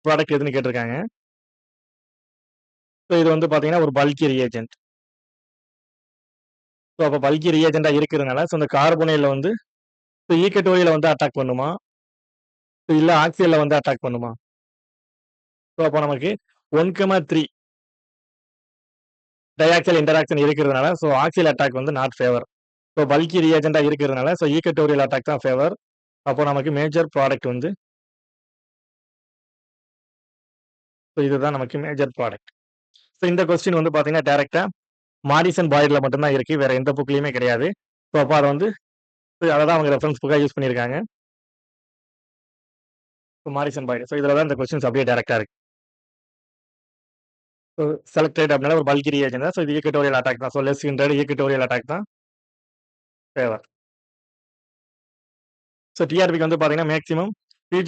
Product எதுன்னு கேட்டிருக்காங்க. So இது வந்து பார்த்தீங்கன்னா, ஒரு பல்கி ரியேஜென்ட். ஸோ அப்ப பல்கி ரியேஜென்ட்டா இருக்கிறதுனால, ஸோ இந்த கார்போனைல்ல வந்து ஸோ ஈக்குவட்டோரியல வந்து அட்டாக் பண்ணுமா? இல்ல ஆக்சியல்ல வந்து அட்டாக் பண்ணுமா? ஸோ அப்போ நமக்கு 1,3 டைஆக்சியல் இன்டராக்ஷன் இருக்கிறதுனால, ஸோ ஆக்சியல் அட்டாக் வந்து நாட் ஃபேவர். ஸோ பல்கி ரியேஜென்ட்டா இருக்கிறதுனால, ஸோ ஈக்குவட்டோரியல் அட்டாக் தான் ஃபேவர். அப்போ நமக்கு மேஜர் ப்ராடக்ட் வந்து ஸோ இதுதான் நமக்கு மேஜர் ப்ராடக்ட். ஸோ இந்த கொஸ்டின் வந்து பார்த்தீங்கன்னா, டைரக்ட்டா மாடிசன் பாய்டுல மட்டும் தான் இருக்கு. வேற எந்த புக்லயுமே கிடையாது. ஸோ அப்ப அத வந்து அத தான் அவங்க ரெஃபரன்ஸ் புக்கா யூஸ் பண்ணியிருக்காங்க. So Morrison boiled. ஸோ இதுல தான் இந்த கொஸ்டின்ஸ் அப்படியே டைரக்ட்டா இருக்கு. ஸோ செலக்டட் அப்படின்னா ஒரு பல்கி ரியேஜென்ட் தான். ஸோ இது ஈக்குவட்டோரியல் அட்டாக் தான். So less hindered equatorial attack தான் ஃபேவர். ஸோ டிஆர்பிக்கு வந்து பார்த்தீங்கன்னா, மேக்ஸிமம்